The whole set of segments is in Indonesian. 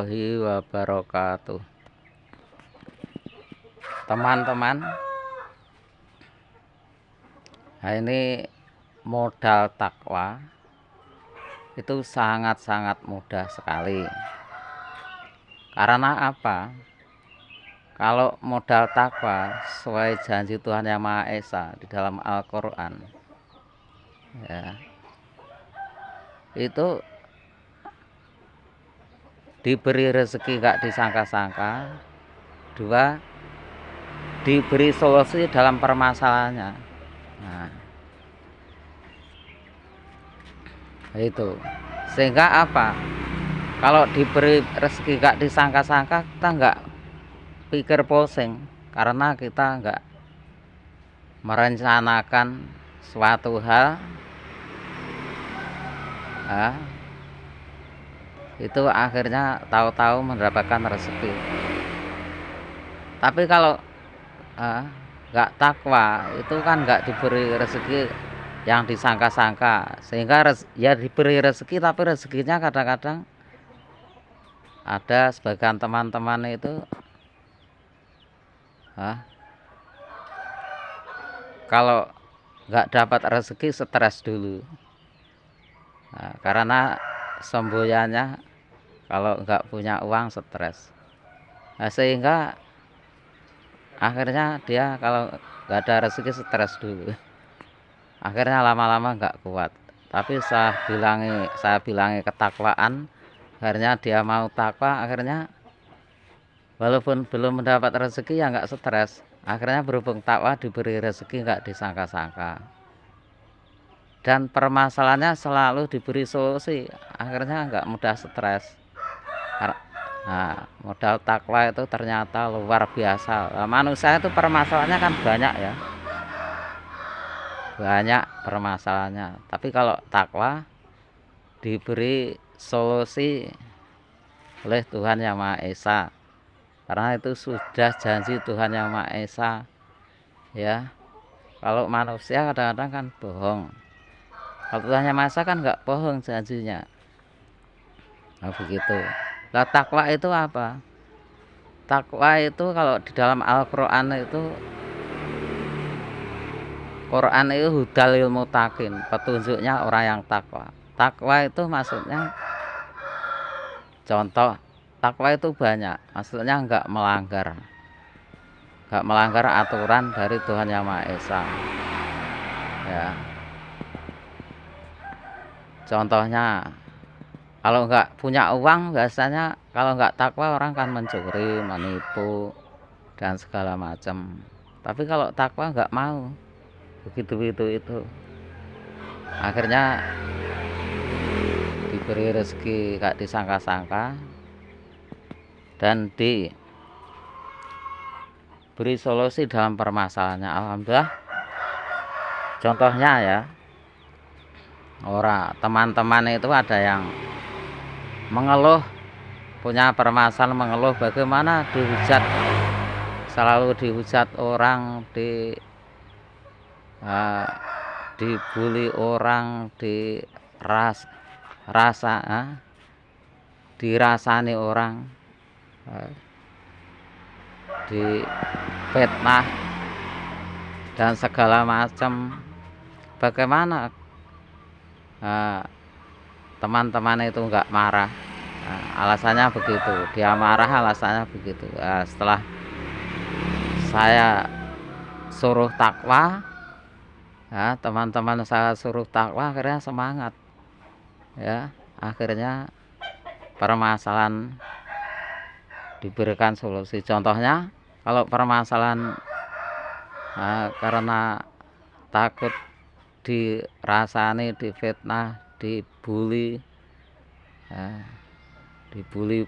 Wabarakatuh. Teman-teman, nah ini modal takwa itu sangat-sangat mudah sekali. Karena apa? Kalau modal takwa sesuai janji Tuhan Yang Maha Esa di dalam Al-Quran, ya, itu diberi rezeki gak disangka-sangka, dua diberi solusi dalam permasalahannya. Nah, itu sehingga apa, kalau diberi rezeki gak disangka-sangka, kita nggak pikir pusing karena kita nggak merencanakan suatu hal, itu akhirnya tahu-tahu mendapatkan rezeki. Tapi kalau nggak takwa, itu kan nggak diberi rezeki yang disangka-sangka, sehingga ya diberi rezeki tapi rezekinya kadang-kadang ada sebagian teman-teman itu kalau nggak dapat rezeki stres dulu, karena semboyannya kalau nggak punya uang stres, sehingga akhirnya dia kalau nggak ada rezeki stres dulu, akhirnya lama-lama nggak kuat. Tapi saya bilangi ketakwaan, akhirnya dia mau takwa, akhirnya walaupun belum mendapat rezeki ya nggak stres, akhirnya berhubung takwa diberi rezeki nggak disangka-sangka, dan permasalahannya selalu diberi solusi, akhirnya nggak mudah stres. Nah, modal takwa itu ternyata luar biasa. Manusia itu permasalahannya kan banyak ya, banyak permasalahannya, tapi kalau takwa diberi solusi oleh Tuhan Yang Maha Esa, karena itu sudah janji Tuhan Yang Maha Esa, ya. Kalau manusia kadang-kadang kan bohong, kalau Tuhan Yang Maha Esa kan nggak bohong janjinya. Nah, begitu. Lah takwa itu apa? Takwa itu kalau di dalam Al-Quran itu, Quran itu hudal muttaqin, petunjuknya orang yang takwa. Takwa itu maksudnya, contoh takwa itu banyak, maksudnya nggak melanggar aturan dari Tuhan Yang Maha Esa, ya. Contohnya, kalau nggak punya uang, biasanya kalau nggak takwa orang kan mencuri, menipu, dan segala macam. Tapi kalau takwa nggak mau begitu itu, akhirnya diberi rezeki gak disangka-sangka dan diberi solusi dalam permasalahannya. Alhamdulillah. Contohnya ya, teman-teman itu ada yang mengeluh, punya permasalahan, mengeluh bagaimana selalu dihujat orang, dibully orang, dirasani orang, difitnah dan segala macam. Bagaimana teman-teman itu nggak marah? Alasannya begitu, dia marah alasannya begitu. Setelah saya suruh takwa, teman-teman saya suruh takwa, akhirnya semangat, ya. Akhirnya permasalahan diberikan solusi. Contohnya, kalau permasalahan karena takut dirasani, difitnah, dibully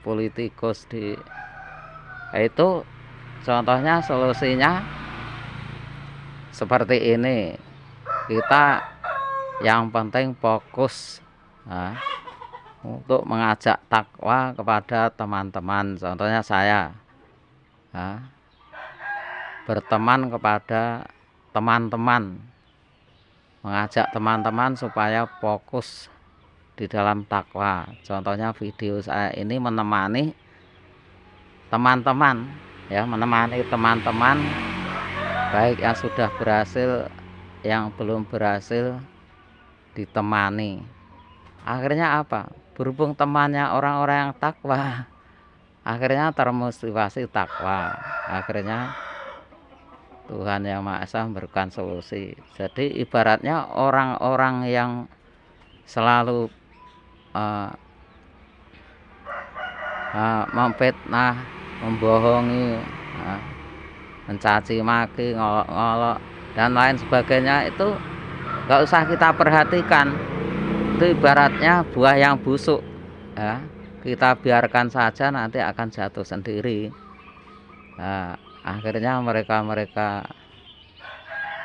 politikus, itu contohnya solusinya seperti ini. Kita yang penting fokus untuk mengajak takwa kepada teman-teman. Contohnya saya berteman kepada teman-teman, mengajak teman-teman supaya fokus di dalam takwa. Contohnya video saya ini menemani teman-teman, ya, menemani teman-teman baik yang sudah berhasil, yang belum berhasil ditemani. Akhirnya apa? Berhubung temannya orang-orang yang takwa, akhirnya termotivasi takwa. Akhirnya Tuhan Yang Maha Esa memberikan solusi. Jadi ibaratnya orang-orang yang selalu memfitnah, membohongi, mencaci maki, ngolok-ngolok dan lain sebagainya, itu nggak usah kita perhatikan. Itu ibaratnya buah yang busuk, ya, kita biarkan saja nanti akan jatuh sendiri. Nah, akhirnya mereka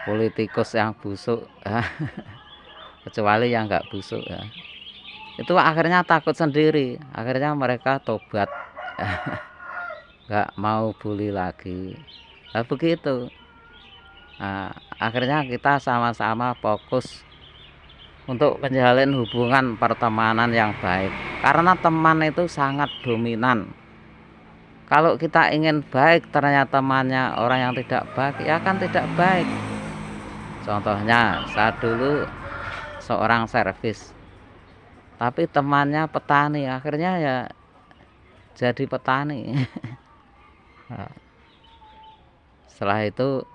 politikus yang busuk, ya, kecuali yang nggak busuk, ya, itu akhirnya takut sendiri. Akhirnya mereka tobat, nggak mau bully lagi. Nah, begitu. Nah, akhirnya kita sama-sama fokus untuk menjalin hubungan pertemanan yang baik, karena teman itu sangat dominan. Kalau kita ingin baik ternyata temannya orang yang tidak baik, ya kan tidak baik. Contohnya, saya dulu seorang servis, tapi temannya petani, akhirnya ya jadi petani. Setelah itu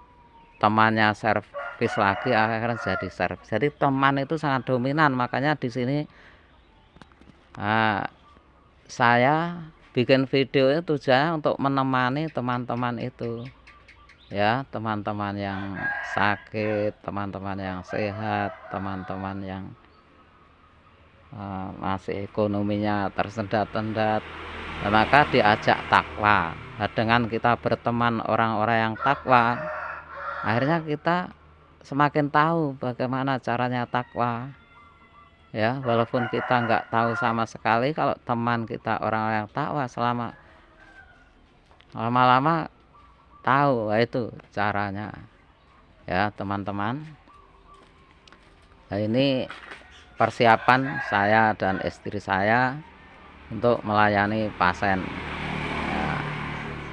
temannya servis lagi, akhirnya jadi servis. Jadi teman itu sangat dominan. Makanya di sini saya bikin video itu tujuannya untuk menemani teman-teman itu, ya, teman-teman yang sakit, teman-teman yang sehat, teman-teman yang masih ekonominya tersendat-sendat. Nah, maka diajak takwa. Nah, dengan kita berteman orang-orang yang takwa, akhirnya kita semakin tahu bagaimana caranya takwa, ya. Walaupun kita nggak tahu sama sekali, kalau teman kita orang-orang yang takwa, selama lama-lama tahu, itu caranya, ya teman-teman. Nah, ini persiapan saya dan istri saya untuk melayani pasien.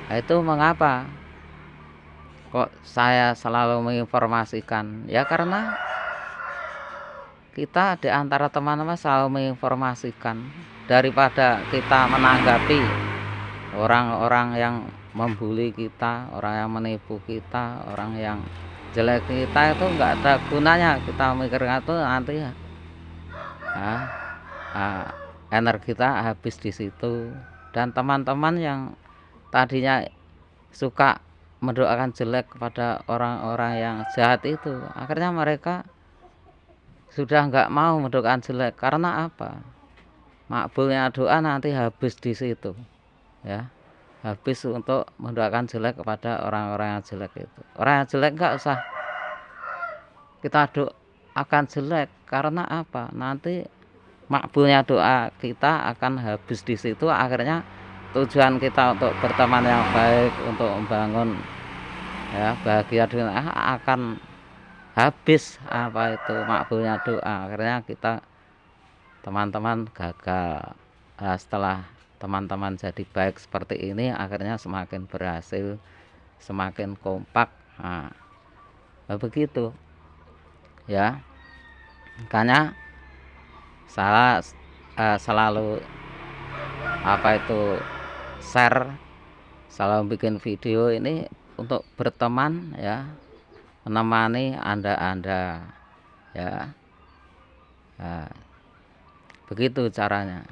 Nah, itu mengapa kok saya selalu menginformasikan? Ya karena kita di antara teman-teman selalu menginformasikan, daripada kita menanggapi orang-orang yang membuli kita, orang yang menipu kita, orang yang jelek kita, itu nggak ada gunanya kita mikirkan itu. Nanti energi kita habis di situ. Dan teman-teman yang tadinya suka mendoakan jelek kepada orang-orang yang jahat itu, akhirnya mereka sudah nggak mau mendoakan jelek. Karena apa? Makbulnya doa nanti habis di situ, ya, habis untuk mendoakan jelek kepada orang-orang yang jelek itu. Orang yang jelek nggak usah kita doakan jelek. Karena apa? Nanti makbulnya doa kita akan habis di situ. Akhirnya tujuan kita untuk berteman yang baik, untuk membangun, ya, bahagia dunia akan habis itu makbulnya doa. Akhirnya kita teman-teman gagal. Nah, setelah teman-teman jadi baik seperti ini, akhirnya semakin berhasil, semakin kompak. Nah, begitu, ya. Makanya saya selalu share, selalu bikin video ini untuk berteman, ya, menemani Anda, ya. Nah, begitu caranya.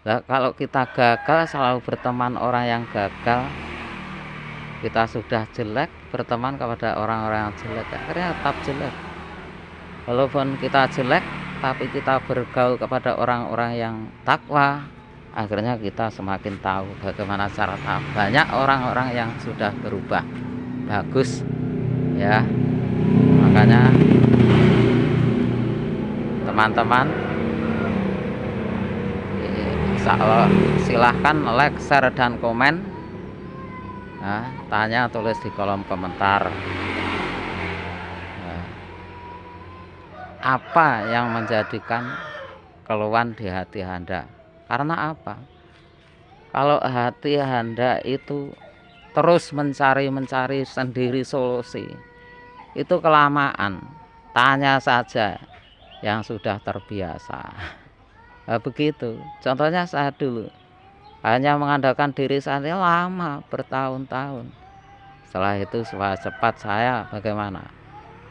Nah, kalau kita gagal selalu berteman orang yang gagal, kita sudah jelek berteman kepada orang-orang yang jelek, akhirnya tetap jelek. Walaupun kita jelek, tapi kita bergaul kepada orang-orang yang takwa, akhirnya kita semakin tahu bagaimana cara. Banyak orang-orang yang sudah berubah bagus, ya. Makanya teman-teman, silahkan like, share, dan komen. Nah, tanya tulis di kolom komentar. Nah, apa yang menjadikan keluhan di hati Anda. Karena apa? Kalau hati Anda itu terus mencari sendiri solusi, itu kelamaan. Tanya saja yang sudah terbiasa. Nah, begitu. Contohnya saya dulu hanya mengandalkan diri saya lama, bertahun-tahun. Setelah itu cepat saya bagaimana?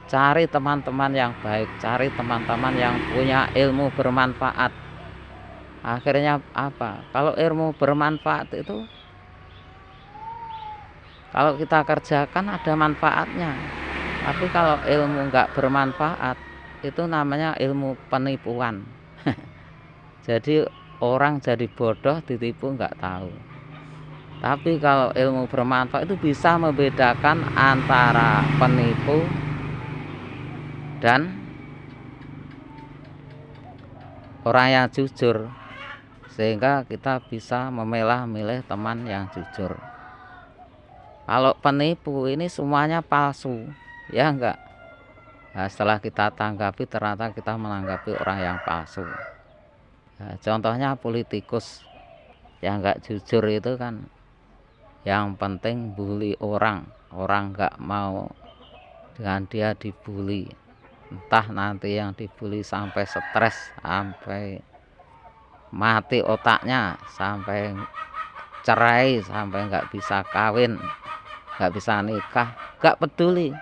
Cari teman-teman yang baik, cari teman-teman yang punya ilmu bermanfaat. Akhirnya apa? Kalau ilmu bermanfaat itu, kalau kita kerjakan ada manfaatnya. Tapi kalau ilmu nggak bermanfaat, itu namanya ilmu penipuan. Jadi orang jadi bodoh, ditipu nggak tahu. Tapi kalau ilmu bermanfaat itu bisa membedakan antara penipu dan orang yang jujur, sehingga kita bisa memilah-milih teman yang jujur. Kalau penipu ini semuanya palsu, ya enggak? Nah, setelah kita tanggapi ternyata kita menanggapi orang yang palsu. Nah, contohnya politikus yang enggak jujur itu kan, yang penting bully orang enggak mau dengan dia dibully. Entah nanti yang dibully sampai stres, sampai mati otaknya, sampai cerai, sampai nggak bisa kawin, nggak bisa nikah, nggak peduli.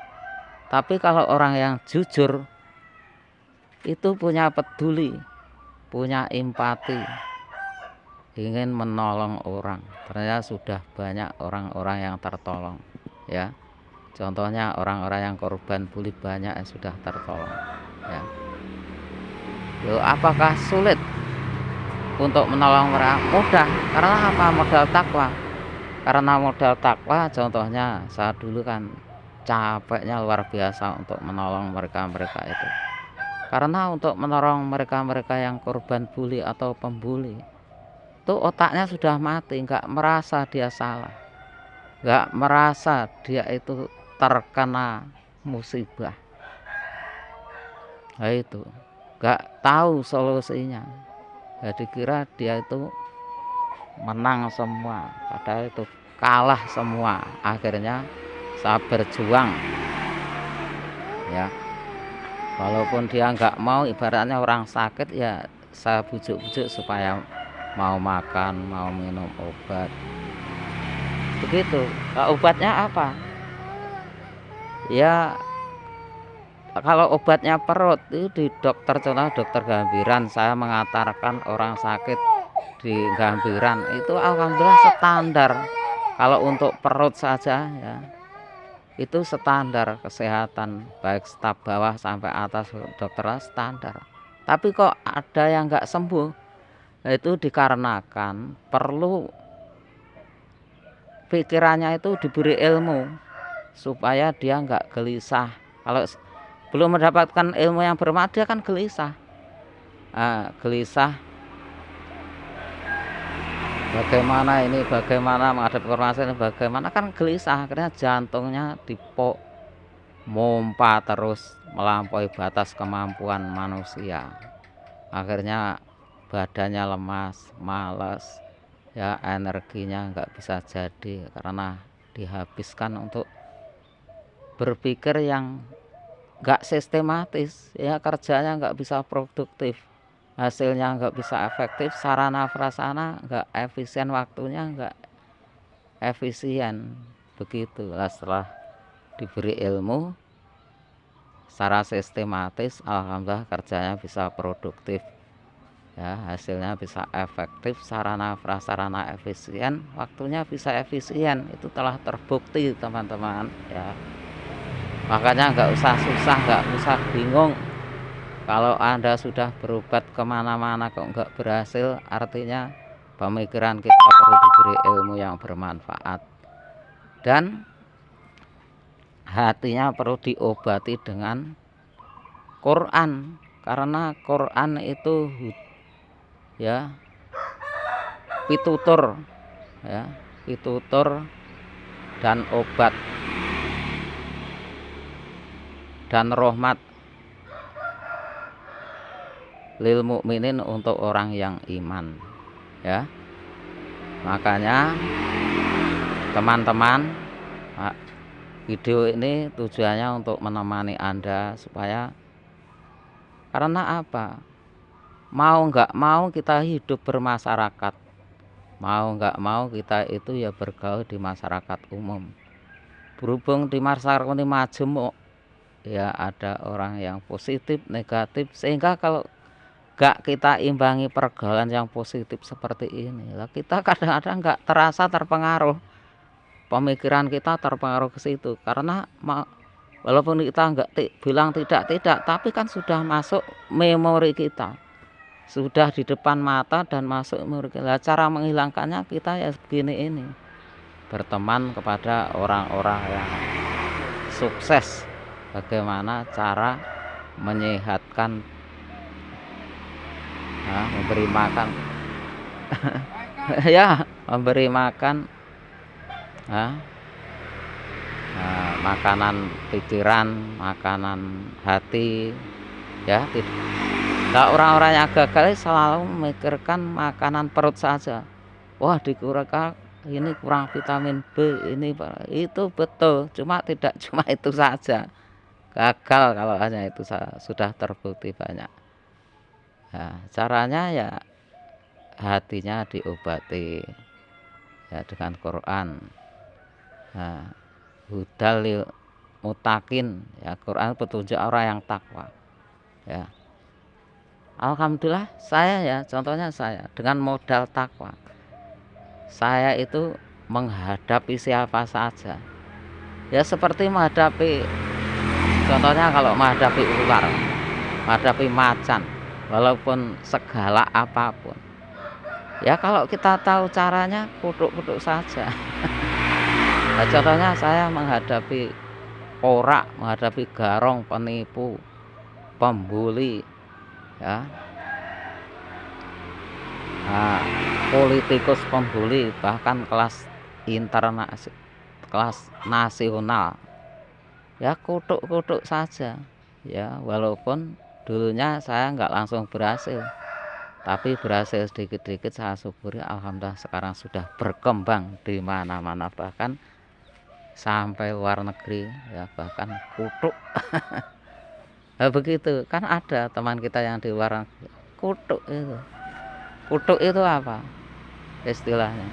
Tapi kalau orang yang jujur itu punya peduli, punya empati, ingin menolong orang. Ternyata sudah banyak orang-orang yang tertolong, ya. Contohnya orang-orang yang korban bully banyak yang sudah tertolong, ya. Loh, apakah sulit untuk menolong mereka? Mudah, karena apa? Modal takwa. Karena modal takwa, contohnya saya dulu kan capeknya luar biasa untuk menolong mereka-mereka itu. Karena untuk menolong mereka-mereka yang korban bully atau pembuli, itu otaknya sudah mati, nggak merasa dia salah, nggak merasa dia itu terkena musibah. Nah itu, nggak tahu solusinya. Jadi kira dia itu menang semua, padahal itu kalah semua. Akhirnya saya berjuang, ya, walaupun dia nggak mau, ibaratnya orang sakit, ya saya bujuk-bujuk supaya mau makan, mau minum obat. Begitu. Nah, obatnya apa? Ya kalau obatnya perut itu di dokter, contoh dokter Gambiran, saya mengantarkan orang sakit di Gambiran itu alhamdulillah standar. Kalau untuk perut saja, ya, itu standar kesehatan, baik staf bawah sampai atas dokter standar. Tapi kok ada yang nggak sembuh? Nah, itu dikarenakan perlu pikirannya itu diberi ilmu supaya dia nggak gelisah. Kalau belum mendapatkan ilmu yang bermanfaat, dia kan gelisah. Gelisah bagaimana ini, bagaimana menghadapi permasalahan, bagaimana, kan gelisah. Akhirnya jantungnya mompa terus melampaui batas kemampuan manusia. Akhirnya badannya lemas, malas, ya, energinya nggak bisa jadi karena dihabiskan untuk berpikir yang nggak sistematis, ya, kerjanya nggak bisa produktif, hasilnya nggak bisa efektif, sarana prasarana nggak efisien, waktunya nggak efisien. Begitu. Setelah diberi ilmu secara sistematis, alhamdulillah kerjanya bisa produktif, ya, hasilnya bisa efektif, sarana prasarana efisien, waktunya bisa efisien. Itu telah terbukti, teman-teman, ya. Makanya nggak usah susah, nggak usah bingung. Kalau Anda sudah berobat kemana-mana kok nggak berhasil, artinya pemikiran kita perlu diberi ilmu yang bermanfaat, dan hatinya perlu diobati dengan Quran. Karena Quran itu, ya, pitutur, ya, pitutur dan obat dan rahmat lil mukminin untuk orang yang iman, ya. Makanya teman-teman, video ini tujuannya untuk menemani Anda supaya, karena apa? Mau nggak mau kita hidup bermasyarakat, mau nggak mau kita itu ya bergaul di masyarakat umum. Berhubung di masyarakat ini majemuk, ya ada orang yang positif, negatif, sehingga kalau nggak kita imbangi pergaulan yang positif seperti ini, lah kita kadang-kadang nggak terasa terpengaruh, pemikiran kita terpengaruh ke situ, karena walaupun kita nggak bilang tidak, tapi kan sudah masuk memori kita, sudah di depan mata dan masuk memori kita. Cara menghilangkannya kita ya begini ini, berteman kepada orang-orang yang sukses, bagaimana cara menyehatkan, memberi makan ya, memberi makan makanan pikiran, makanan hati, ya. Nah, orang-orang yang gagal selalu memikirkan makanan perut saja. Wah, dikurangkan ini, kurang vitamin B, ini itu betul, cuma tidak cuma itu saja. Gagal kalau hanya itu sudah terbukti banyak. Nah, caranya ya hatinya diobati, ya, dengan Quran. Nah, hudal mutakin, ya, Quran petunjuk orang yang takwa, ya. Alhamdulillah saya, contohnya saya dengan modal takwa, saya itu menghadapi siapa saja, ya seperti menghadapi, contohnya kalau menghadapi ular, menghadapi macan, walaupun segala apapun, ya kalau kita tahu caranya, kutuk-kutuk saja. Nah, contohnya saya menghadapi porak, menghadapi garong, penipu, pembuli, ya, politikus pembuli, bahkan kelas internasional, kelas nasional, ya kutuk-kutuk saja, ya, walaupun dulunya saya nggak langsung berhasil, tapi berhasil sedikit-sedikit, saya syukuri, alhamdulillah sekarang sudah berkembang di mana-mana, bahkan sampai luar negeri, ya, bahkan kutuk. Nah, begitu kan ada teman kita yang di luar negeri, kutuk itu apa istilahnya?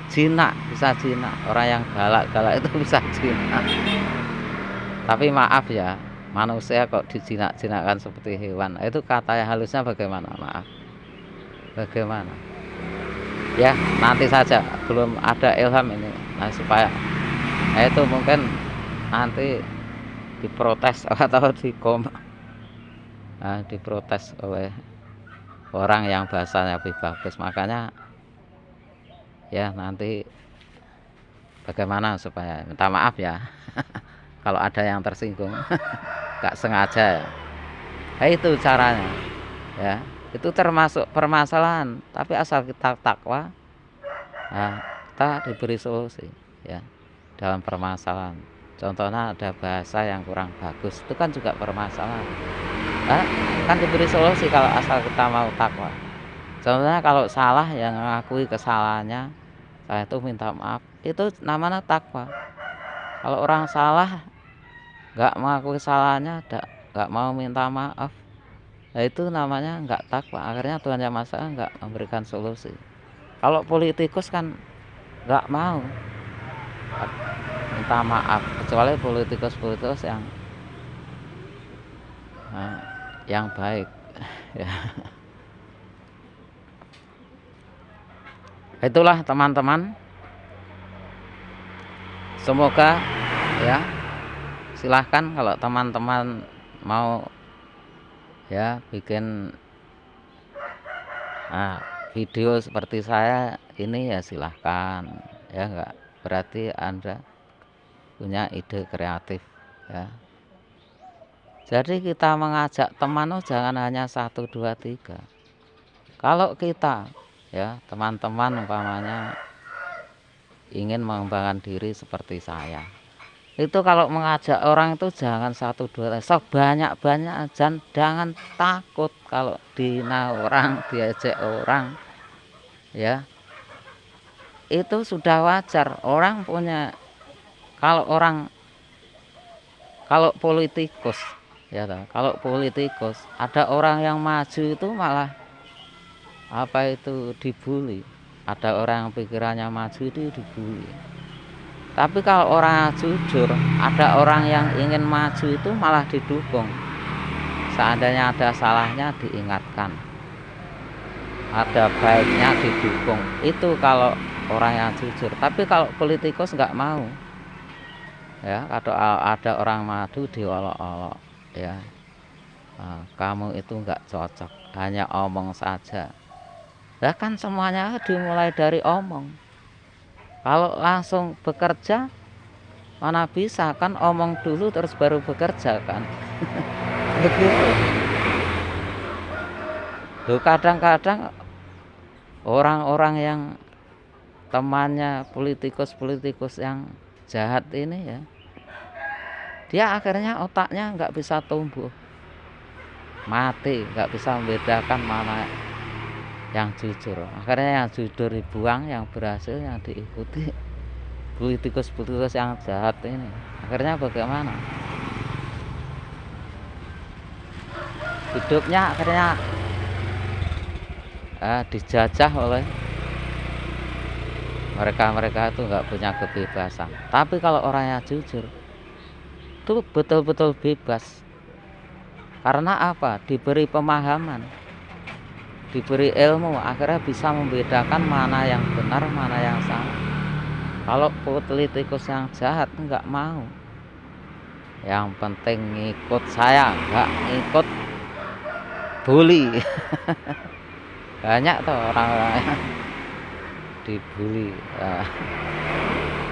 Jinak, bisa jinak. Orang yang galak-galak itu bisa jinak. Tapi maaf ya, manusia kok dijinak-jinakkan seperti hewan, itu kata yang halusnya bagaimana? Maaf, bagaimana? Ya nanti saja, belum ada ilham ini, nah, supaya itu mungkin nanti diprotes atau diprotes oleh orang yang bahasanya lebih bagus. Makanya ya nanti bagaimana supaya minta maaf ya kalau ada yang tersinggung, nggak sengaja ya. Nah, itu caranya, ya, itu termasuk permasalahan, tapi asal kita takwa, nah, kita diberi solusi, ya, dalam permasalahan. Contohnya ada bahasa yang kurang bagus, itu kan juga permasalahan, nah, kan diberi solusi kalau asal kita mau takwa. Contohnya kalau salah, yang mengakui kesalahannya, saya itu minta maaf, itu namanya takwa. Kalau orang salah nggak mengakui kesalahannya, nggak mau minta maaf, nah itu namanya nggak takwa. Akhirnya Tuhan Yang Maha Esa nggak memberikan solusi. Kalau politikus kan nggak mau minta maaf, kecuali politikus yang baik, ya. Itulah teman-teman, semoga, ya, silahkan kalau teman-teman mau, ya, bikin video seperti saya ini, ya silahkan, ya, enggak berarti Anda punya ide kreatif, ya. Jadi kita mengajak teman, jangan hanya 1, 2, 3. Kalau kita, ya, teman-teman umpamanya ingin mengembangkan diri seperti saya, Itu kalau mengajak orang itu jangan satu dua, sebanyak-banyak, jangan takut kalau dina orang, diajak orang, ya. Itu sudah wajar. Orang punya, kalau orang, kalau politikus, ya toh, kalau politikus ada orang yang maju itu malah apa itu dibully. Ada orang yang pikirannya maju itu dibully. Tapi kalau orang jujur, ada orang yang ingin maju itu malah didukung. Seandainya ada salahnya diingatkan, ada baiknya didukung. Itu kalau orang yang jujur. Tapi kalau politikus nggak mau, ya, kalau ada orang maju diolok-olok, ya, nah, kamu itu nggak cocok, hanya omong saja. Lah kan semuanya dimulai dari omong. Kalau langsung bekerja mana bisa, kan omong dulu terus baru bekerja kan. Begitu. Loh, kadang-kadang orang-orang yang temannya politikus-politikus yang jahat ini, ya, dia akhirnya otaknya nggak bisa tumbuh, mati, nggak bisa membedakan mana yang jujur. Akhirnya yang jujur dibuang, yang berhasil yang diikuti politikus-politikus yang jahat ini. Akhirnya bagaimana? Hidupnya akhirnya dijajah oleh mereka itu nggak punya kebebasan. Tapi kalau orang yang jujur itu betul-betul bebas. Karena apa? Diberi pemahaman, diberi ilmu, akhirnya bisa membedakan mana yang benar, mana yang salah. Kalau politikus yang jahat nggak mau, yang penting ngikut saya, nggak ngikut bully. Banyak tuh orang-orang yang dibully.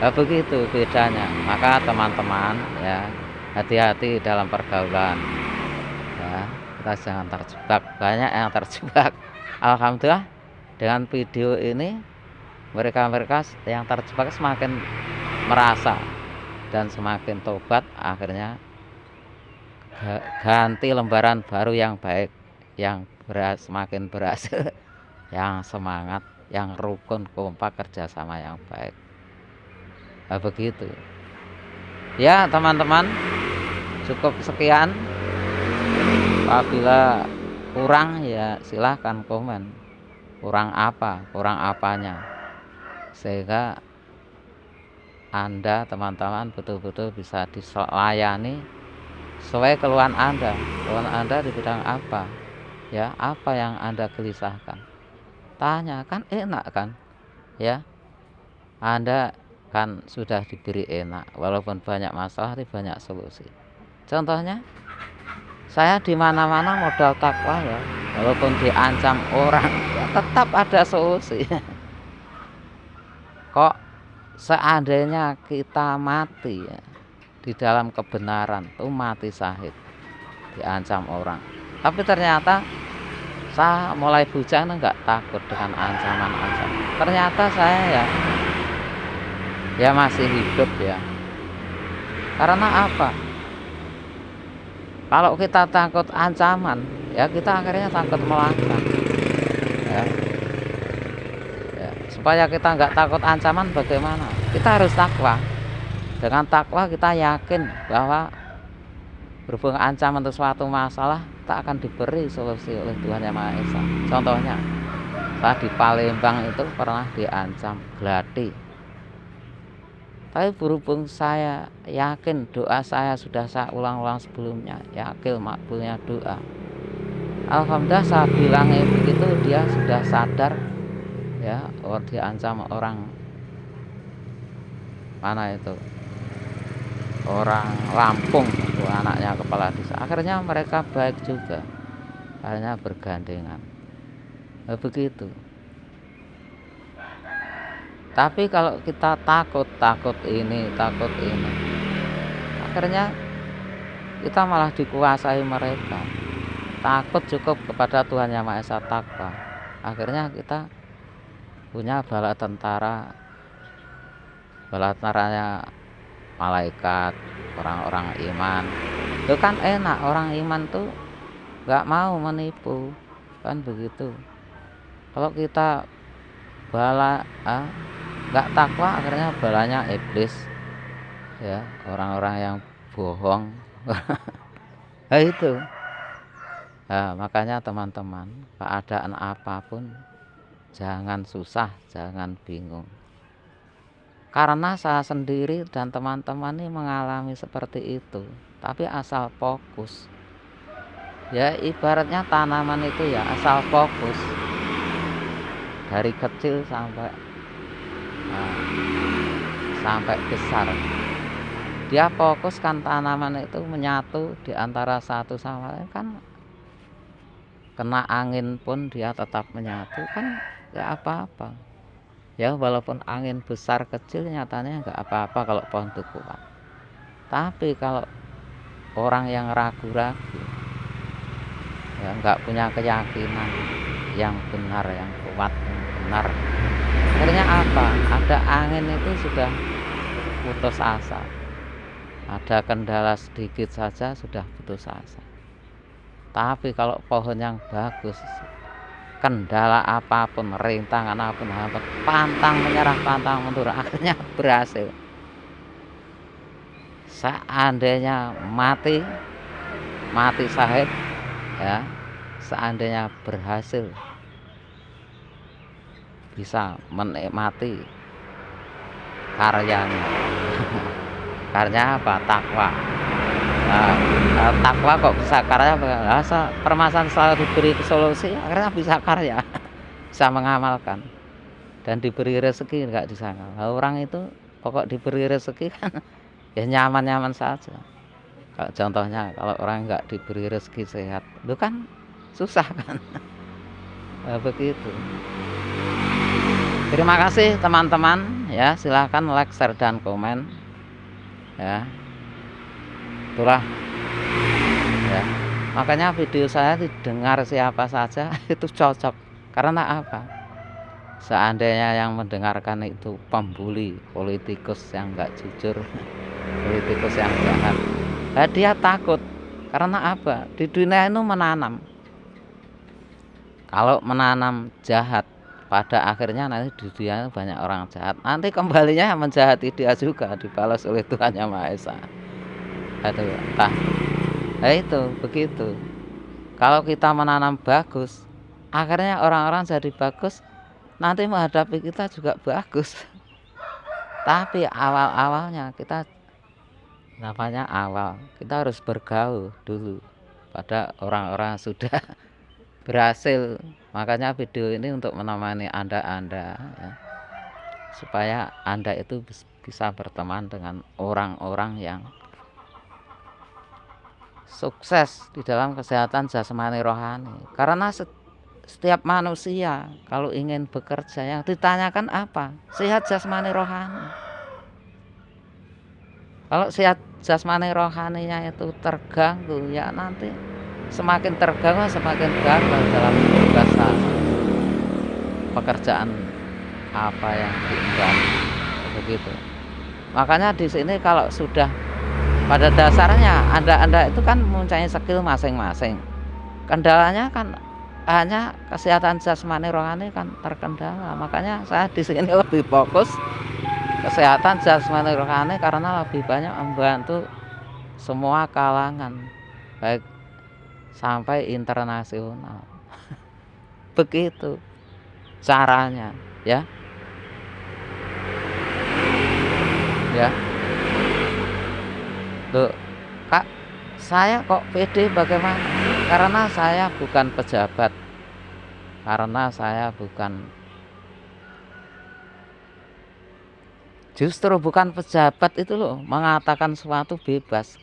Nah, begitu bedanya. Maka teman-teman, ya, hati-hati dalam pergaulan, ya, kita jangan terjebak. Banyak yang terjebak. Alhamdulillah dengan video ini mereka yang terjebak semakin merasa dan semakin tobat, akhirnya ganti lembaran baru yang baik, yang semakin berhasil, yang semangat, yang rukun, kompak, kerjasama yang baik. Nah, begitu ya teman-teman, cukup sekian. Apabila kurang ya silahkan komen, kurang apa, kurang apanya, sehingga Anda teman-teman betul-betul bisa dilayani sesuai keluhan Anda. Keluhan Anda di bidang apa, ya, apa yang Anda gelisahkan, tanya, kan enak kan, ya, Anda kan sudah diberi enak, walaupun banyak masalah tapi banyak solusi. Contohnya saya di mana-mana modal takwa, ya, walaupun diancam orang ya tetap ada solusi. Kok seandainya kita mati, ya, di dalam kebenaran tuh mati syahid, diancam orang, tapi ternyata saya mulai bujang nggak takut dengan ancaman-ancaman. Ternyata saya ya masih hidup, ya. Karena apa? Kalau kita takut ancaman, ya kita akhirnya takut melangkah, ya. Supaya kita nggak takut ancaman, bagaimana? Kita harus takwa. Dengan takwa kita yakin bahwa berhubung ancaman untuk suatu masalah, kita akan diberi solusi oleh Tuhan Yang Maha Esa. Contohnya, saya di Palembang itu pernah diancam gladi. Tapi berhubung saya yakin doa saya sudah saya ulang-ulang sebelumnya, yakin makbulnya doa, alhamdulillah saya bilang begitu, dia sudah sadar, ya, diancam orang mana itu, orang Lampung itu, anaknya kepala desa. Akhirnya mereka baik juga, akhirnya bergandengan. Nah, begitu. Tapi kalau kita takut ini, akhirnya kita malah dikuasai mereka. Takut cukup kepada Tuhan Yang Maha Esa, takwa. Akhirnya kita punya bala tentaranya malaikat, orang-orang iman. Itu kan enak, orang iman tuh nggak mau menipu, kan begitu. Kalau kita nggak takwa, akhirnya balanya iblis, ya, orang-orang yang bohong. Nah, itu. Nah, makanya teman-teman, keadaan apapun jangan susah, jangan bingung. Karena saya sendiri dan teman-teman ini mengalami seperti itu. Tapi asal fokus. Ya ibaratnya tanaman itu ya asal fokus. Dari kecil sampai besar. Dia fokus kan, tanaman itu menyatu di antara satu sama lain kan. Kena angin pun dia tetap menyatu kan, gak apa-apa. Ya walaupun angin besar kecil nyatanya nggak apa-apa kalau pohon itu kuat. Tapi kalau orang yang ragu-ragu, ya nggak punya keyakinan yang benar, yang kuat, yang benar, akhirnya apa? Ada angin itu sudah putus asa. Ada kendala sedikit saja sudah putus asa. Tapi kalau pohon yang bagus, kendala apapun, rintangan apapun, pantang menyerah, pantang mundur, akhirnya berhasil. Seandainya mati syahid, ya, seandainya berhasil bisa menikmati karyanya. Karyanya apa? Takwa. Takwa kok bisa karya? Permasalahan selalu diberi solusi, akhirnya bisa karya, bisa mengamalkan dan diberi rezeki nggak disangka. Orang itu pokok diberi rezeki kan ya nyaman-nyaman saja. Kalau contohnya kalau orang nggak diberi rezeki sehat, itu kan susah kan. Nah, begitu. Terima kasih teman-teman, ya silahkan like, share dan komen, ya. Itulah, ya, makanya video saya didengar siapa saja itu cocok. Karena apa? Seandainya yang mendengarkan itu pembuli, politikus yang nggak jujur, politikus yang jahat, dia takut. Karena apa? Di dunia itu menanam. Kalau menanam jahat, pada akhirnya nanti di dunia banyak orang jahat. Nanti kembalinya menjahati dia juga, dibalas oleh Tuhan Yang Maha Esa. Nah itu begitu. Kalau kita menanam bagus, akhirnya orang-orang jadi bagus, nanti menghadapi kita juga bagus. Tapi awal-awalnya kita, namanya awal, kita harus bergaul dulu pada orang-orang sudah berhasil. Makanya video ini untuk menemani Anda, ya, supaya Anda itu bisa berteman dengan orang-orang yang sukses di dalam kesehatan jasmani rohani. Karena setiap manusia kalau ingin bekerja, yang ditanyakan apa? Sehat jasmani rohani. Kalau sehat jasmani rohaninya itu terganggu, ya nanti semakin terganggu semakin gagal dalam tugas pekerjaan apa yang diimbangi, begitu. Makanya di sini kalau sudah pada dasarnya Anda itu kan mempunyai skill masing-masing. Kendalanya kan hanya kesehatan jasmani rohani kan terkendala. Makanya saya di sini lebih fokus kesehatan jasmani rohani karena lebih banyak membantu semua kalangan, baik sampai internasional. Begitu caranya, ya. Ya. Loh, Kak, saya kok pede bagaimana? Karena saya bukan pejabat. Karena saya bukan, justru bukan pejabat itu loh, mengatakan sesuatu bebas.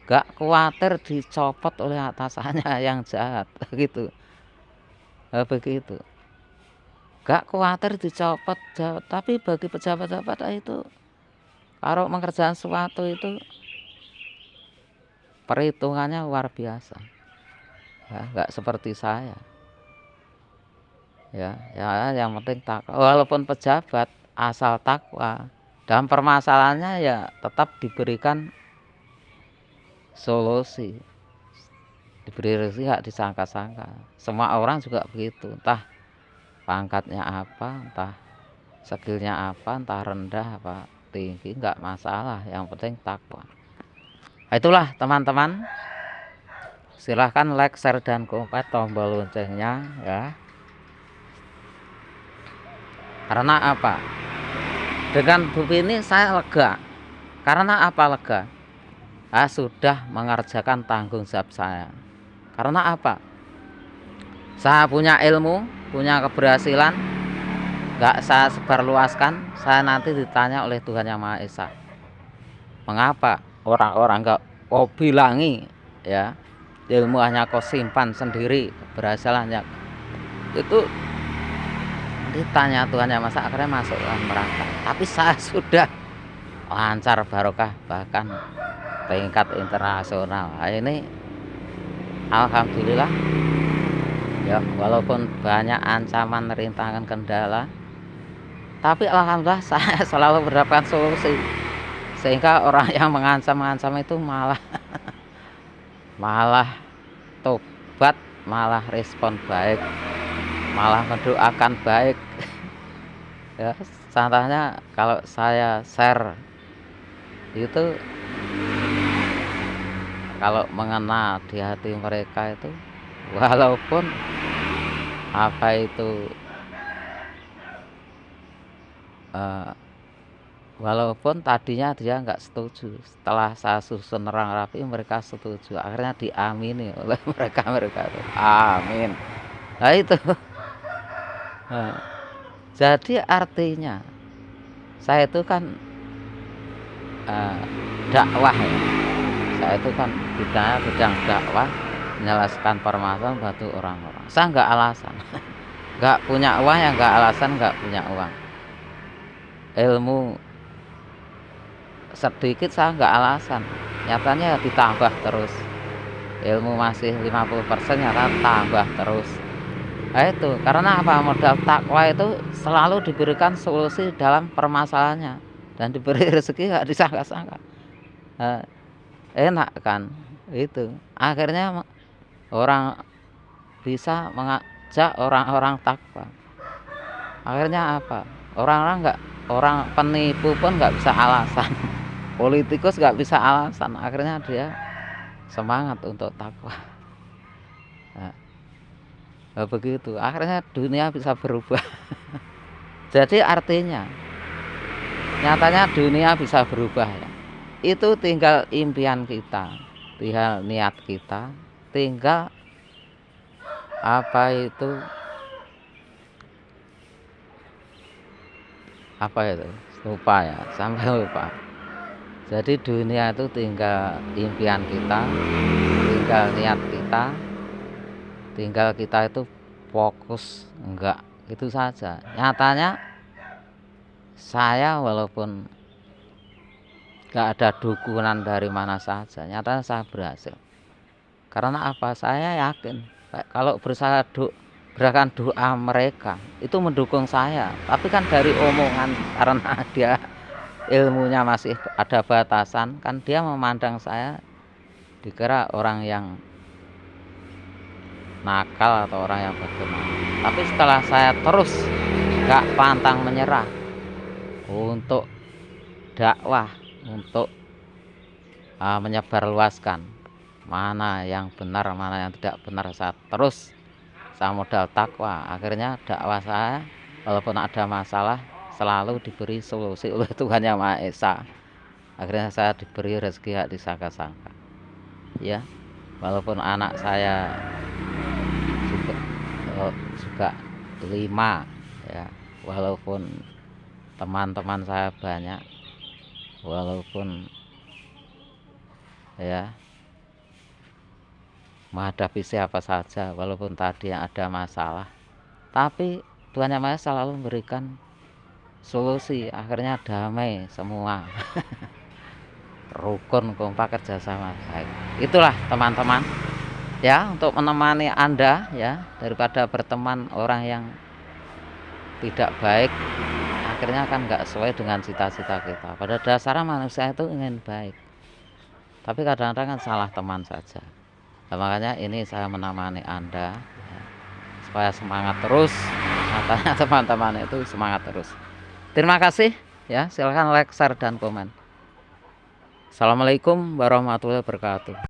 Gak khawatir dicopot oleh atasannya yang jahat, gitu. Nah, begitu. Gak khawatir dicopot, tapi bagi pejabat-pejabat itu kalau mengerjakan sesuatu itu perhitungannya luar biasa, ya, nggak seperti saya, ya yang penting takwa. Walaupun pejabat asal takwa dalam permasalahannya ya tetap diberikan solusi, diberi rezeki gak disangka-sangka. Semua orang juga begitu, entah pangkatnya apa, entah skillnya apa, entah rendah apa tinggi, nggak masalah, yang penting takwa. Nah, itulah teman-teman, silahkan like, share, dan komen, tombol loncengnya ya. Karena apa? Dengan buku ini saya lega. Karena apa lega? Saya sudah mengerjakan tanggung jawab saya. Karena apa? Saya punya ilmu, punya keberhasilan, nggak saya sebarluaskan. Saya nanti ditanya oleh Tuhan Yang Maha Esa, mengapa orang-orang nggak kau bilangi ya, ilmu hanya kau simpan sendiri, keberhasilannya itu ditanya Tuhan Yang Maha Esa, akhirnya masuklah neraka. Tapi saya sudah lancar barokah, bahkan tingkat internasional. Nah, ini alhamdulillah ya, walaupun banyak ancaman, rintangan, kendala, tapi alhamdulillah saya selalu mendapatkan solusi, sehingga orang yang mengancam itu malah tobat, malah respon baik, malah mendoakan baik ya. Contohnya kalau saya share itu, kalau mengena di hati mereka itu, walaupun apa itu walaupun tadinya dia nggak setuju, setelah saya susun nerang rapi mereka setuju, akhirnya diamini oleh mereka itu. Amin. Nah itu jadi artinya saya itu kan dakwah ya. Saya itu kan bidang dakwah, menyelesaikan permasalahan, bantu orang-orang. Saya nggak alasan, nggak punya uang ya nggak alasan nggak punya uang. Ilmu sedikit saya nggak alasan, nyatanya ditambah terus. Ilmu masih 50%, nyata tambah terus. Nah itu karena apa? Modal takwa itu selalu diberikan solusi dalam permasalahannya, dan diberi rezeki nggak disangka-sangka. Enak kan itu, akhirnya orang bisa mengajak orang-orang takwa. Akhirnya apa? Orang penipu pun nggak bisa alasan, politikus nggak bisa alasan, akhirnya dia semangat untuk takwa. Nah, begitu akhirnya dunia bisa berubah. Jadi artinya nyatanya dunia bisa berubah ya. Itu tinggal impian kita, tinggal niat kita, tinggal apa itu lupa ya, sampai lupa. Jadi dunia itu tinggal impian kita, tinggal niat kita, tinggal kita itu fokus, enggak itu saja. Nyatanya saya walaupun gak ada dukungan dari mana saja, nyatanya saya berhasil. Karena apa? Saya yakin kalau berakan doa mereka itu mendukung saya, tapi kan dari omongan, karena dia ilmunya masih ada batasan, kan dia memandang saya dikira orang yang nakal atau orang yang bagaimana. Tapi setelah saya terus gak pantang menyerah untuk dakwah, untuk menyebarluaskan mana yang benar, mana yang tidak benar, saya modal takwa. Akhirnya dakwah saya walaupun ada masalah selalu diberi solusi oleh Tuhan Yang Maha Esa. Akhirnya saya diberi rezeki gak disangka-sangka ya. Walaupun anak saya juga 5 ya, walaupun teman-teman saya banyak, walaupun ya menghadapi siapa saja, walaupun tadi ada masalah, tapi Tuhan Yang Maha Esa selalu memberikan solusi. Akhirnya damai semua. Rukun, kompak, kerjasama baik. Itulah teman-teman ya, untuk menemani Anda ya, daripada berteman orang yang tidak baik. akhirnya kan nggak sesuai dengan cita-cita kita. Pada dasarnya manusia itu ingin baik, tapi kadang-kadang kan salah teman saja. Nah, makanya ini saya menemani Anda ya, supaya semangat terus. Katanya teman-teman itu semangat terus. Terima kasih ya, silahkan like, share, dan komen. Assalamualaikum warahmatullahi wabarakatuh.